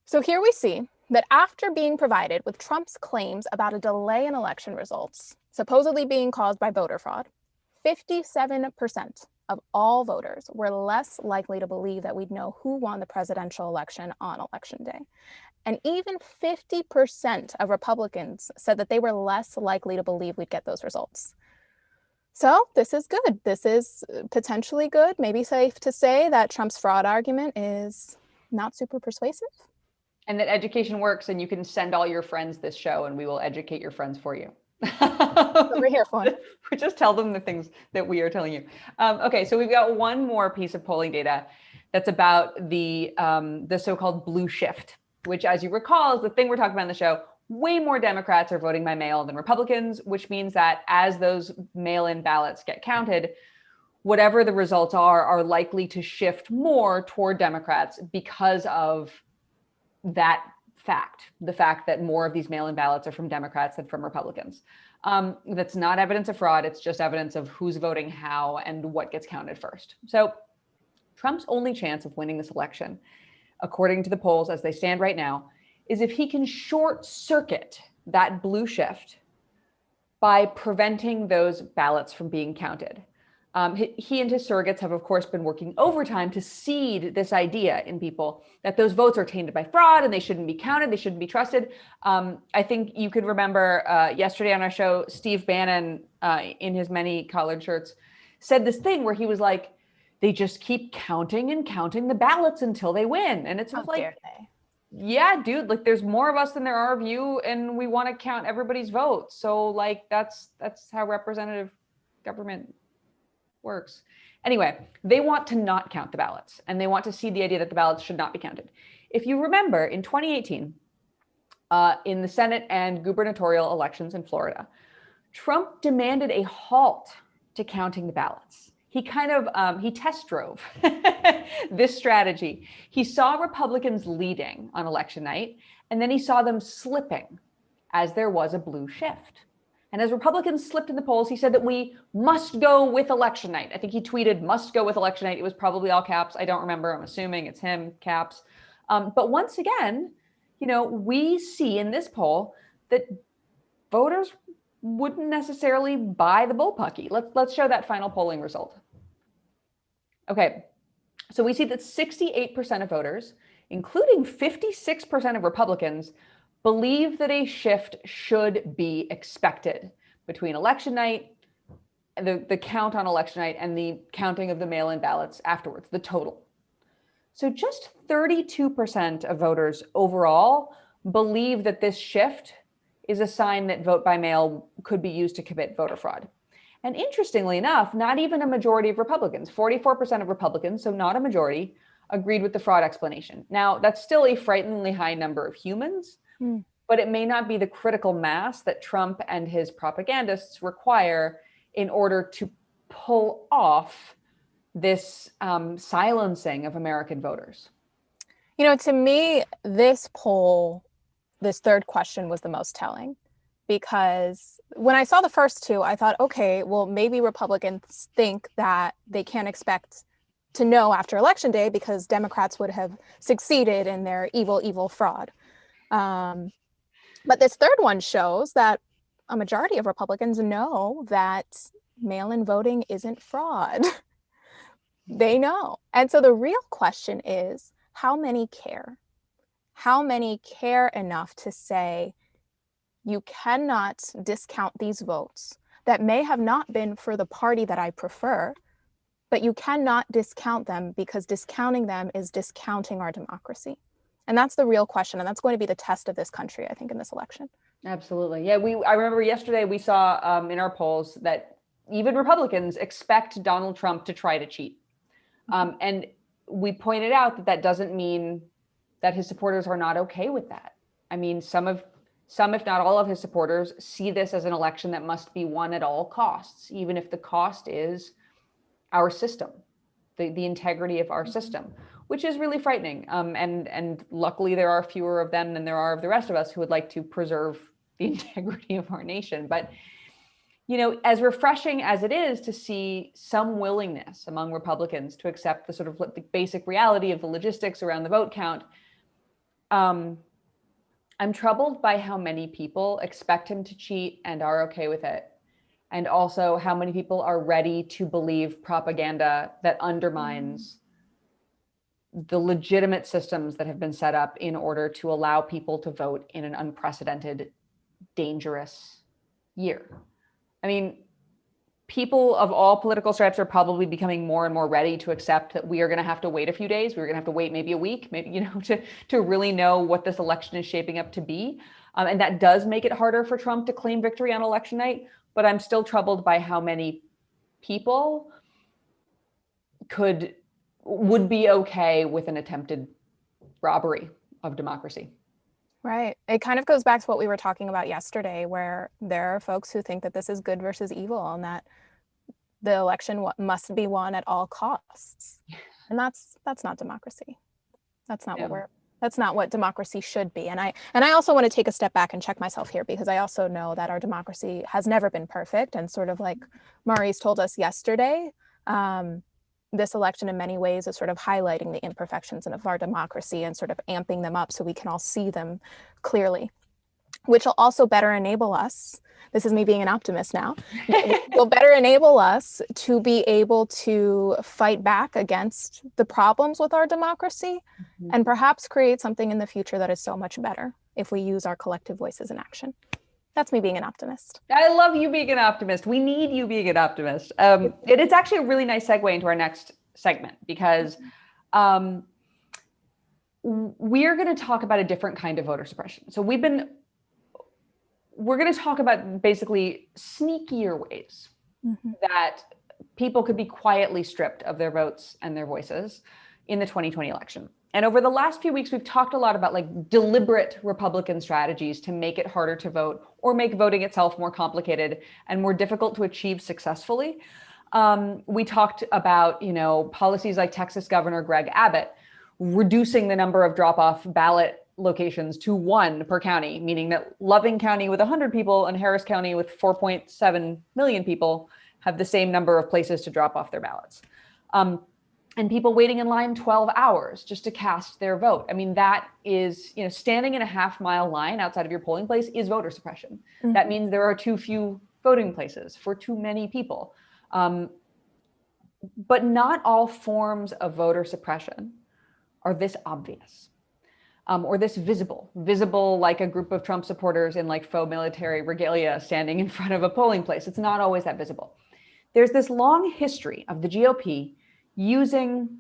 So here we see that after being provided with Trump's claims about a delay in election results, supposedly being caused by voter fraud, 57% of all voters were less likely to believe that we'd know who won the presidential election on election day. And even 50% of Republicans said that they were less likely to believe we'd get those results. So this is good. This is potentially good. Maybe safe to say that Trump's fraud argument is not super persuasive. And that education works and you can send all your friends this show and we will educate your friends for you. What we're here for. Just tell them the things that we are telling you. Okay, so we've got one more piece of polling data that's about the so-called blue shift, which, as you recall, is the thing we're talking about in the show. Way more Democrats are voting by mail than Republicans, which means that as those mail-in ballots get counted, whatever the results are likely to shift more toward Democrats because of that fact, the fact that more of these mail-in ballots are from Democrats than from Republicans. That's not evidence of fraud. It's just evidence of who's voting how and what gets counted first. So Trump's only chance of winning this election, according to the polls as they stand right now, is if he can short circuit that blue shift by preventing those ballots from being counted. He and his surrogates have, of course, been working overtime to seed this idea in people that those votes are tainted by fraud and they shouldn't be counted, they shouldn't be trusted. I think you could remember yesterday on our show, Steve Bannon, in his many collared shirts, said this thing where he was like, they just keep counting and counting the ballots until they win. And it's like, yeah, dude, like there's more of us than there are of you, and we want to count everybody's votes. So like that's how representative government works. Anyway, they want to not count the ballots, and they want to see the idea that the ballots should not be counted. If you remember, in 2018, in the Senate and gubernatorial elections in Florida, Trump demanded a halt to counting the ballots. He kind of, he test drove this strategy. He saw Republicans leading on election night, and then he saw them slipping as there was a blue shift. And as Republicans slipped in the polls, he said that we must go with election night. I think he tweeted, must go with election night. It was probably all caps. I don't remember. I'm assuming it's him, caps. But once again, you know, we see in this poll that voters wouldn't necessarily buy the bullpucky. Let's show that final polling result. Okay, so we see that 68% of voters, including 56% of Republicans, believe that a shift should be expected between election night, the count on election night, and the counting of the mail-in ballots afterwards, the total. So just 32% of voters overall believe that this shift is a sign that vote by mail could be used to commit voter fraud. And interestingly enough, not even a majority of Republicans, 44% of Republicans, so not a majority, agreed with the fraud explanation. Now, that's still a frighteningly high number of humans, but it may not be the critical mass that Trump and his propagandists require in order to pull off this silencing of American voters. You know, to me, this poll, this third question was the most telling, because when I saw the first two, I thought, okay, well, maybe Republicans think that they can't expect to know after Election Day because Democrats would have succeeded in their evil, evil fraud. But this third one shows that a majority of Republicans know that mail-in voting isn't fraud. They know. And so the real question is, how many care? How many care enough to say, you cannot discount these votes that may have not been for the party that I prefer, but you cannot discount them because discounting them is discounting our democracy. And that's the real question. And that's going to be the test of this country, I think, in this election. Absolutely. Yeah, I remember yesterday we saw in our polls that even Republicans expect Donald Trump to try to cheat. And we pointed out that that doesn't mean that his supporters are not okay with that. I mean, some, if not all of his supporters, see this as an election that must be won at all costs, even if the cost is our system, the integrity of our system, which is really frightening. And luckily there are fewer of them than there are of the rest of us who would like to preserve the integrity of our nation. But, you know, as refreshing as it is to see some willingness among Republicans to accept the sort of the basic reality of the logistics around the vote count, I'm troubled by how many people expect him to cheat and are okay with it. And also how many people are ready to believe propaganda that undermines the legitimate systems that have been set up in order to allow people to vote in an unprecedented, dangerous year. I mean, people of all political stripes are probably becoming more and more ready to accept that we are going to have to wait a few days. We're going to have to wait maybe a week, maybe, you know, to really know what this election is shaping up to be. And that does make it harder for Trump to claim victory on election night. But I'm still troubled by how many people would be okay with an attempted robbery of democracy. Right. It kind of goes back to what we were talking about yesterday, where there are folks who think that this is good versus evil and that the election must be won at all costs. And that's not democracy. That's not that's not what democracy should be. And I also want to take a step back and check myself here, because I also know that our democracy has never been perfect. And sort of like Maurice told us yesterday, this election in many ways is sort of highlighting the imperfections of our democracy and sort of amping them up so we can all see them clearly, which will also better enable us. This is me being an optimist now. Will better enable us to be able to fight back against the problems with our democracy and perhaps create something in the future that is so much better if we use our collective voices in action. That's me being an optimist. I love you being an optimist. We need you being an optimist. It's actually a really nice segue into our next segment, because we're going to talk about a different kind of voter suppression. So we're going to talk about basically sneakier ways that people could be quietly stripped of their votes and their voices in the 2020 election. And over the last few weeks, we've talked a lot about like deliberate Republican strategies to make it harder to vote or make voting itself more complicated and more difficult to achieve successfully. We talked about, policies like Texas Governor Greg Abbott reducing the number of drop-off ballot locations to 1 per county, meaning that Loving County with 100 people and Harris County with 4.7 million people have the same number of places to drop off their ballots. And people waiting in line 12 hours just to cast their vote. I mean, that is, standing in a half-mile line outside of your polling place is voter suppression. That means there are too few voting places for too many people. But not all forms of voter suppression are this obvious or this visible like a group of Trump supporters in like faux military regalia standing in front of a polling place. It's not always that visible. There's this long history of the GOP using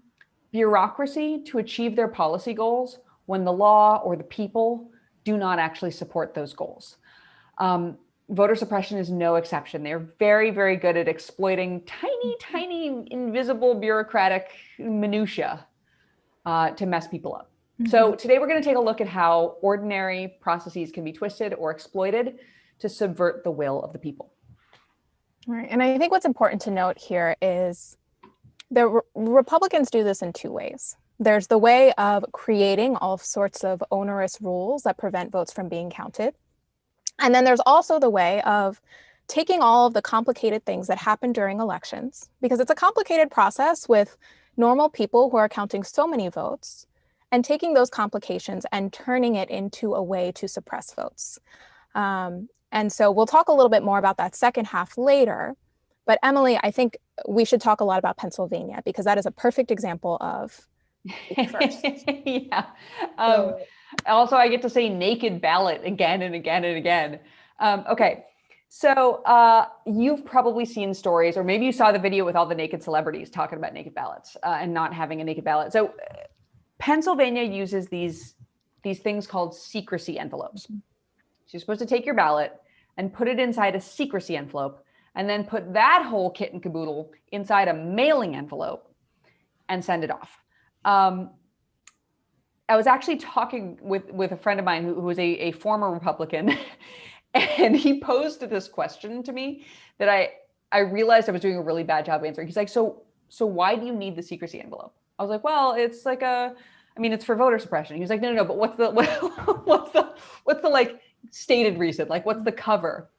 bureaucracy to achieve their policy goals when the law or the people do not actually support those goals. Voter suppression is no exception. They're very, very good at exploiting tiny, invisible bureaucratic minutia to mess people up. So today we're going to take a look at how ordinary processes can be twisted or exploited to subvert the will of the people. Right. And I think what's important to note here is the Republicans do this in 2 ways. There's the way of creating all sorts of onerous rules that prevent votes from being counted. And then there's also the way of taking all of the complicated things that happen during elections, because it's a complicated process with normal people who are counting so many votes, and taking those complications and turning it into a way to suppress votes. And so we'll talk a little bit more about that second half later. But Emily, I think we should talk a lot about Pennsylvania, because that is a perfect example of first. Yeah. Also, I get to say naked ballot again and again and again. Okay. So you've probably seen stories, or maybe you saw the video with all the naked celebrities talking about naked ballots and not having a naked ballot. So Pennsylvania uses these things called secrecy envelopes. So you're supposed to take your ballot and put it inside a secrecy envelope, and then put that whole kit and caboodle inside a mailing envelope and send it off. I was actually talking with a friend of mine who was a former Republican, and he posed this question to me that I realized I was doing a really bad job answering. He's like, so why do you need the secrecy envelope? I was like, well, it's like it's for voter suppression. He was like, no, but what's the like stated reason? Like, what's the cover?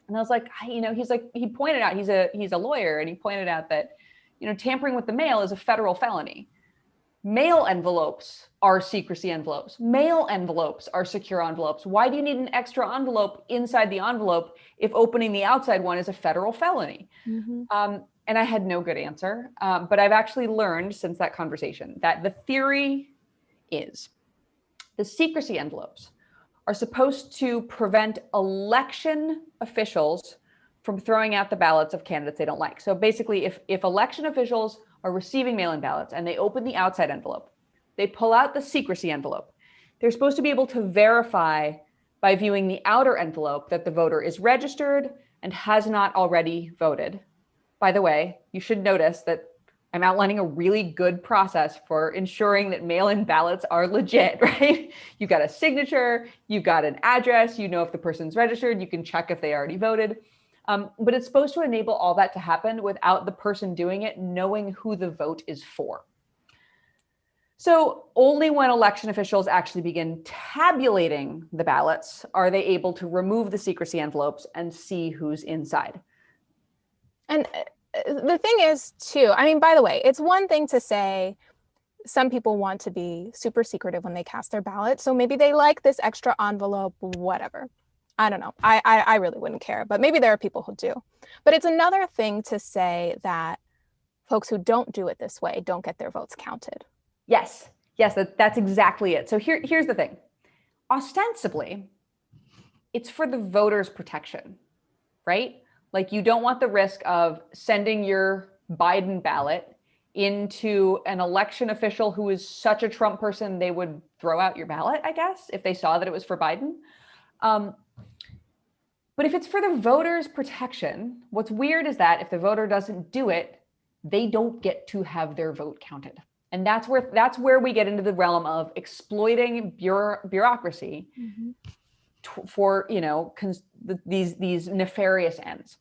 And I was like, he pointed out, he's a lawyer, and he pointed out that, tampering with the mail is a federal felony. Mail envelopes are secrecy envelopes. Mail envelopes are secure envelopes. Why do you need an extra envelope inside the envelope if opening the outside one is a federal felony? And I had no good answer. But I've actually learned since that conversation that the theory is the secrecy envelopes are supposed to prevent election officials from throwing out the ballots of candidates they don't like. So basically, if election officials are receiving mail-in ballots and they open the outside envelope, they pull out the secrecy envelope, they're supposed to be able to verify by viewing the outer envelope that the voter is registered and has not already voted. By the way, you should notice that I'm outlining a really good process for ensuring that mail-in ballots are legit, right? You've got a signature, you've got an address, you know if the person's registered, you can check if they already voted. But it's supposed to enable all that to happen without the person doing it knowing who the vote is for. So only when election officials actually begin tabulating the ballots are they able to remove the secrecy envelopes and see who's inside. And the thing is, too, by the way, it's one thing to say some people want to be super secretive when they cast their ballot. So maybe they like this extra envelope, whatever. I don't know. I really wouldn't care, but maybe there are people who do. But it's another thing to say that folks who don't do it this way don't get their votes counted. Yes, that's exactly it. So here's the thing. Ostensibly, it's for the voters' protection, right? Like, you don't want the risk of sending your Biden ballot into an election official who is such a Trump person, they would throw out your ballot, I guess, if they saw that it was for Biden. But if it's for the voter's protection, what's weird is that if the voter doesn't do it, they don't get to have their vote counted. And that's where we get into the realm of exploiting bureaucracy for these nefarious ends.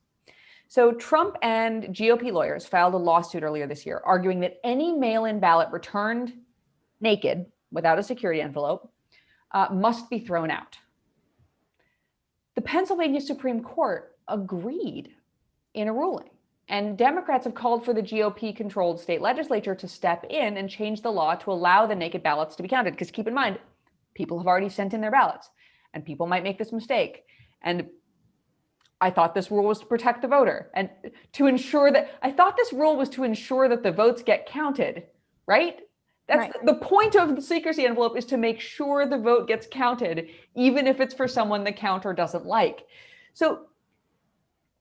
So Trump and GOP lawyers filed a lawsuit earlier this year arguing that any mail-in ballot returned naked without a security envelope must be thrown out. The Pennsylvania Supreme Court agreed in a ruling, and Democrats have called for the GOP-controlled state legislature to step in and change the law to allow the naked ballots to be counted. Because keep in mind, people have already sent in their ballots, and people might make this mistake. And I thought this rule was to protect the voter and to ensure that the votes get counted, right? That's right. The point of the secrecy envelope is to make sure the vote gets counted, even if it's for someone the counter doesn't like. So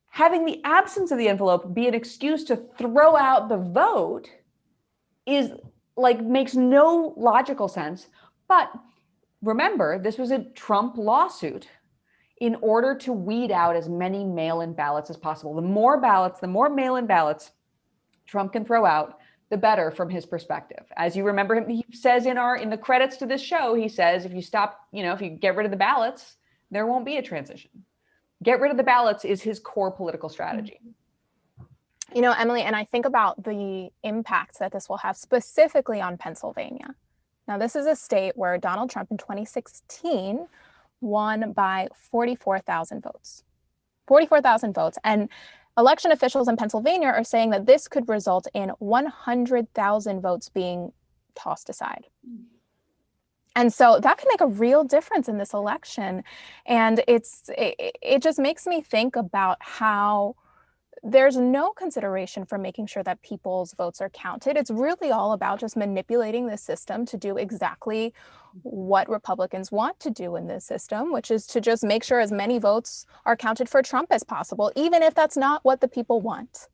having the absence of the envelope be an excuse to throw out the vote makes no logical sense. But remember, this was a Trump lawsuit in order to weed out as many mail-in ballots as possible. The more mail-in ballots Trump can throw out, the better from his perspective. As you remember him, he says in the credits to this show, he says, if you get rid of the ballots, there won't be a transition. Get rid of the ballots is his core political strategy. Emily, and I think about the impact that this will have specifically on Pennsylvania. Now, this is a state where Donald Trump in 2016 won by 44,000 votes. 44,000 votes. And election officials in Pennsylvania are saying that this could result in 100,000 votes being tossed aside. And so that can make a real difference in this election. And it just makes me think about how there's no consideration for making sure that people's votes are counted. It's really all about just manipulating the system to do exactly what Republicans want to do in this system, which is to just make sure as many votes are counted for Trump as possible, even if that's not what the people want.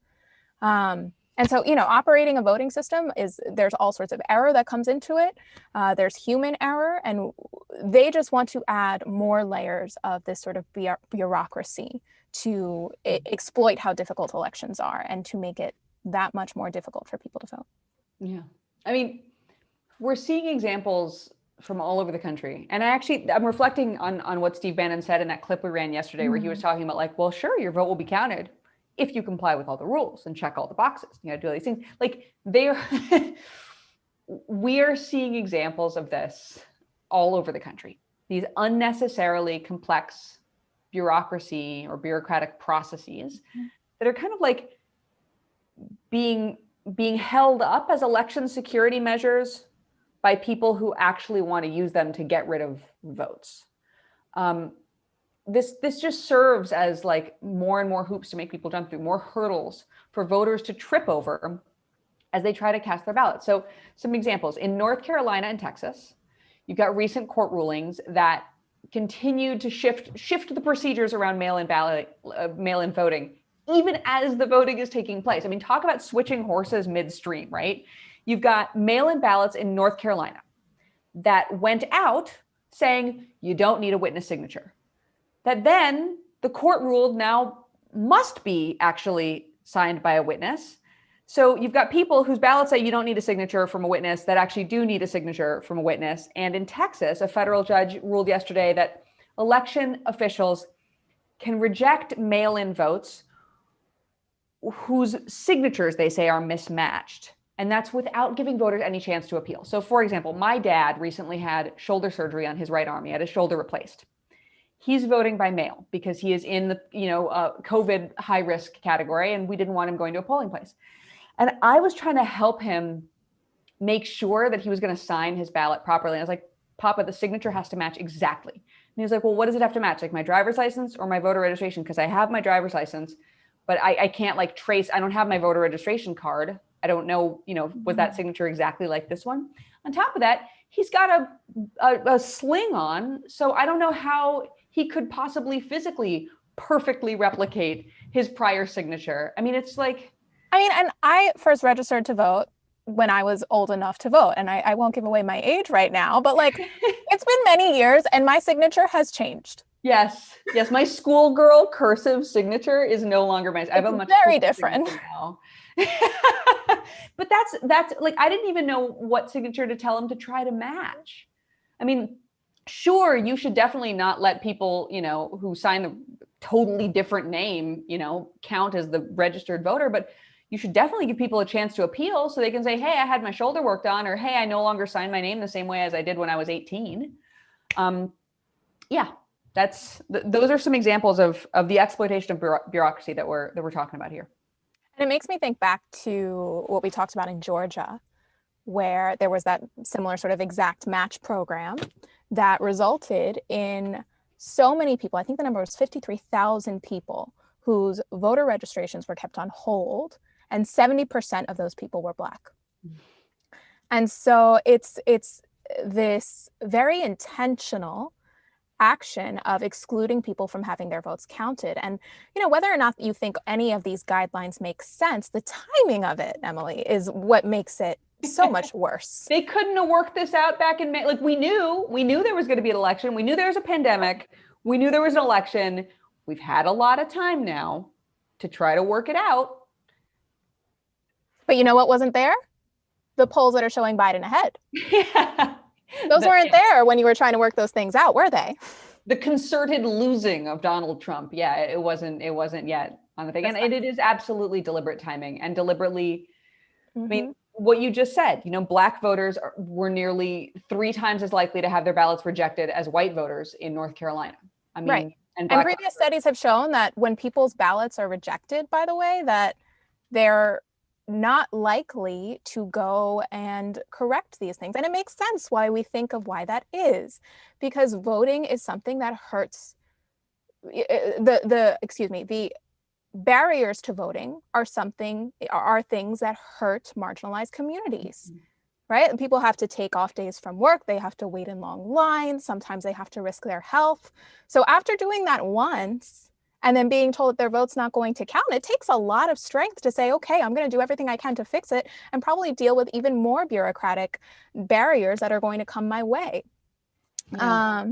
And so, operating a voting system there's all sorts of error that comes into it. There's human error, and they just want to add more layers of this sort of bureaucracy to exploit how difficult elections are and to make it that much more difficult for people to vote. Yeah. I mean, we're seeing examples from all over the country. And I'm reflecting on what Steve Bannon said in that clip we ran yesterday, where he was talking about well, sure, your vote will be counted if you comply with all the rules and check all the boxes. You got to do all these things. We are seeing examples of this all over the country. These unnecessarily complex bureaucracy or bureaucratic processes that are kind of being held up as election security measures by people who actually want to use them to get rid of votes. This just serves as more and more hoops to make people jump through, more hurdles for voters to trip over as they try to cast their ballots. So some examples: in North Carolina and Texas, you've got recent court rulings that continue to shift the procedures around mail-in voting, even as the voting is taking place. I mean, talk about switching horses midstream, right? You've got mail-in ballots in North Carolina that went out saying you don't need a witness signature. That then the court ruled now must be actually signed by a witness. So you've got people whose ballots say you don't need a signature from a witness that actually do need a signature from a witness. And in Texas, a federal judge ruled yesterday that election officials can reject mail-in votes whose signatures they say are mismatched. And that's without giving voters any chance to appeal. So for example, my dad recently had shoulder surgery on his right arm. He had his shoulder replaced. He's voting by mail because he is in the COVID high risk category, and we didn't want him going to a polling place. And I was trying to help him make sure that he was going to sign his ballot properly. And I was like, Papa, the signature has to match exactly. And he was like, well, what does it have to match? Like my driver's license or my voter registration? Because I have my driver's license, but I can't trace. I don't have my voter registration card. I don't know, was that signature exactly like this one? On top of that, he's got a sling on. So I don't know how he could possibly physically perfectly replicate his prior signature. I mean, it's and I first registered to vote when I was old enough to vote, and I won't give away my age right now, but it's been many years and my signature has changed. Yes, yes. My schoolgirl cursive signature is no longer I have a much very cooler different signature now. But that's like, I didn't even know what signature to tell him to try to match. I mean, sure, you should definitely not let people, who sign the totally different name, count as the registered voter, but you should definitely give people a chance to appeal so they can say, hey, I had my shoulder worked on, or hey, I no longer sign my name the same way as I did when I was 18. Yeah, those are some examples of the exploitation of bureaucracy that we're talking about here. And it makes me think back to what we talked about in Georgia, where there was that similar sort of exact match program that resulted in so many people. I think the number was 53,000 people whose voter registrations were kept on hold, and 70% of those people were Black. And so it's this very intentional action of excluding people from having their votes counted. And whether or not you think any of these guidelines make sense, the timing of it, Emily, is what makes it so much worse. They couldn't have worked this out back in May. Like, we knew there was going to be an election. We knew there was a pandemic. We knew there was an election. We've had a lot of time now to try to work it out. But you know what wasn't there? The polls that are showing Biden ahead. Yeah. Those weren't there when you were trying to work those things out, were they? The concerted losing of Donald Trump. Yeah, it wasn't yet on the thing. And it is absolutely deliberate timing and deliberately, I mean, what you just said, Black voters were nearly 3 times as likely to have their ballots rejected as white voters in North Carolina. I mean, right. And previous studies have shown that when people's ballots are rejected, by the way, that they're not likely to go and correct these things. And it makes sense why we think of why that is, because voting is something that hurts the barriers to voting are things that hurt marginalized communities, right? And people have to take off days from work. They have to wait in long lines. Sometimes they have to risk their health. So after doing that once, and then being told that their vote's not going to count, it takes a lot of strength to say, okay, I'm going to do everything I can to fix it, and probably deal with even more bureaucratic barriers that are going to come my way. Yeah.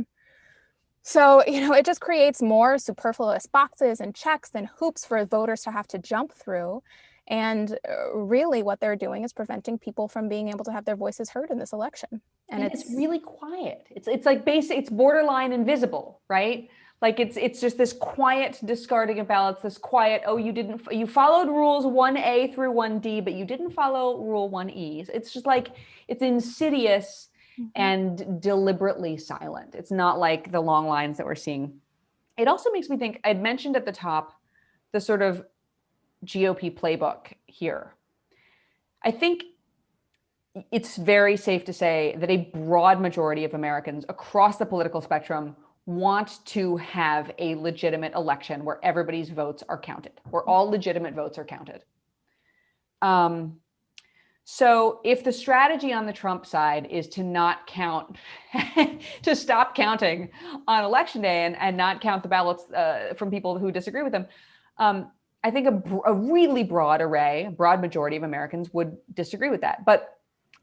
So, it just creates more superfluous boxes and checks and hoops for voters to have to jump through. And really what they're doing is preventing people from being able to have their voices heard in this election. And it's really quiet. It's like it's borderline invisible, right? Like it's just this quiet discarding of ballots, this quiet, you followed rules 1A through 1D, but you didn't follow rule 1E. It's just like, it's insidious and deliberately silent. It's not like the long lines that we're seeing. It also makes me think, I'd mentioned at the top, the sort of GOP playbook here. I think it's very safe to say that a broad majority of Americans across the political spectrum want to have a legitimate election where everybody's votes are counted, where all legitimate votes are counted. So if the strategy on the Trump side is to not count, to stop counting on election day and not count the ballots from people who disagree with them, I think a really broad majority of Americans would disagree with that. But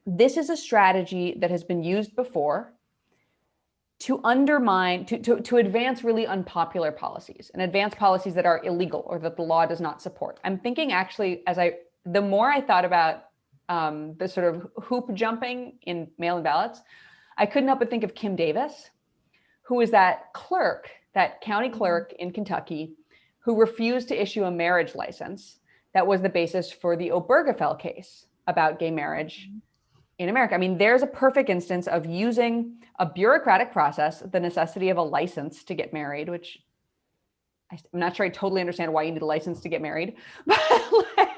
this is a strategy that has been used before to undermine, to advance really unpopular policies and advance policies that are illegal or that the law does not support. I'm thinking actually, the more I thought about the sort of hoop jumping in mail-in ballots, I couldn't help but think of Kim Davis, who is that county clerk in Kentucky who refused to issue a marriage license that was the basis for the Obergefell case about gay marriage in America. I mean, there's a perfect instance of using a bureaucratic process, the necessity of a license to get married, which I'm not sure I totally understand why you need a license to get married. But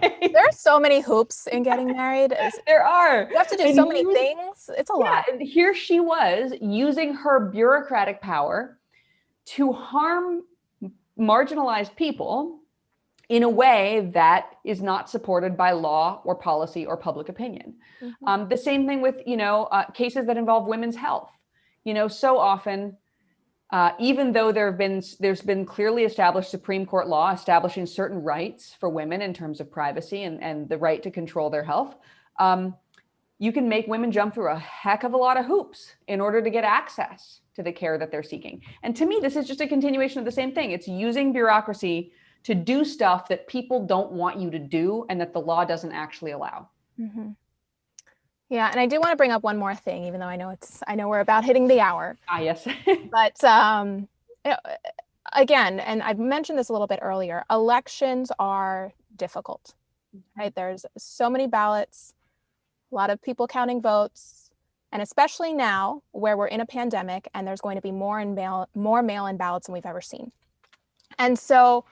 there are so many hoops in getting married. There are. You have to do so many things. It's a lot. And here she was using her bureaucratic power to harm marginalized people in a way that is not supported by law or policy or public opinion. The same thing with, cases that involve women's health. So often, even though there's been clearly established Supreme Court law establishing certain rights for women in terms of privacy and the right to control their health, you can make women jump through a heck of a lot of hoops in order to get access to the care that they're seeking. And to me, this is just a continuation of the same thing. It's using bureaucracy to do stuff that people don't want you to do and that the law doesn't actually allow. Mm-hmm. Yeah, and I do want to bring up one more thing, even though I know we're about hitting the hour. Yes. But again, and I've mentioned this a little bit earlier, elections are difficult, right? There's so many ballots, a lot of people counting votes, and especially now where we're in a pandemic and there's going to be more mail-in ballots than we've ever seen. And so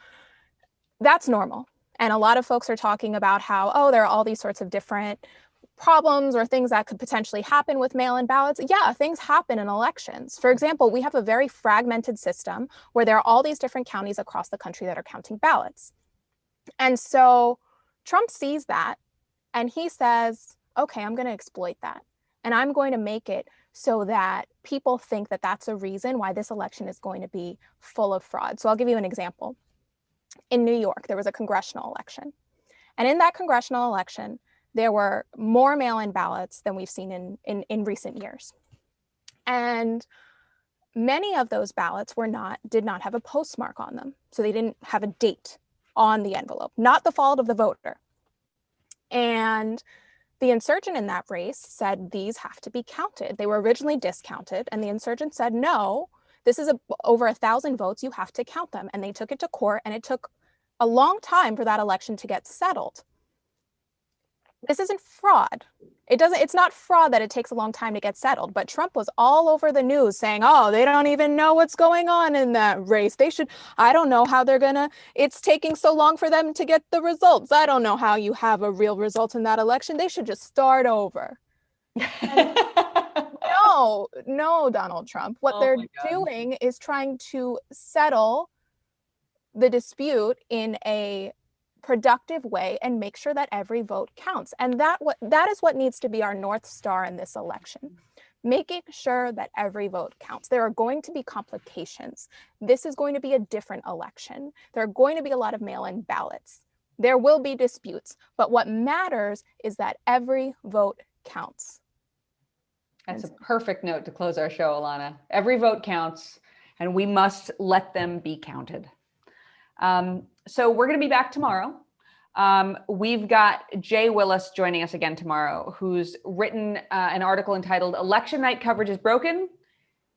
that's normal. And a lot of folks are talking about how, oh, there are all these sorts of different problems or things that could potentially happen with mail-in ballots. Yeah, things happen in elections. For example, we have a very fragmented system where there are all these different counties across the country that are counting ballots. And so Trump sees that and he says, okay, I'm going to exploit that. And I'm going to make it so that people think that that's a reason why this election is going to be full of fraud. So I'll give you an example. In New York, there was a congressional election. And in that congressional election, there were more mail-in ballots than we've seen in recent years. And many of those ballots did not have a postmark on them. So they didn't have a date on the envelope, not the fault of the voter. And the insurgent in that race said these have to be counted. They were originally discounted, and the insurgent said, no, this is over 1,000 votes, you have to count them. And they took it to court, and it took a long time for that election to get settled. This isn't fraud. It's not fraud that it takes a long time to get settled, but Trump was all over the news saying, oh, they don't even know what's going on in that race. I don't know how it's taking so long for them to get the results. I don't know how you have a real result in that election. They should just start over. No, Donald Trump. What they're doing is trying to settle the dispute in a productive way and make sure that every vote counts. And that is what needs to be our North Star in this election, making sure that every vote counts. There are going to be complications. This is going to be a different election. There are going to be a lot of mail-in ballots. There will be disputes, but what matters is that every vote counts. That's a perfect note to close our show, Alana. Every vote counts, and we must let them be counted. So we're going to be back tomorrow. We've got Jay Willis joining us again tomorrow, who's written an article entitled "Election Night Coverage is Broken.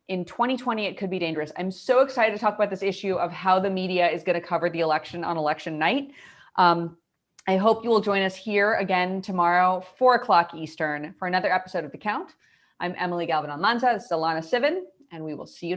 In 2020, it could be dangerous." I'm so excited to talk about this issue of how the media is going to cover the election on election night. I hope you will join us here again tomorrow, 4:00 Eastern, for another episode of The Count. I'm Emily Galvan-Almanza. This is Alana Sivan, and we will see you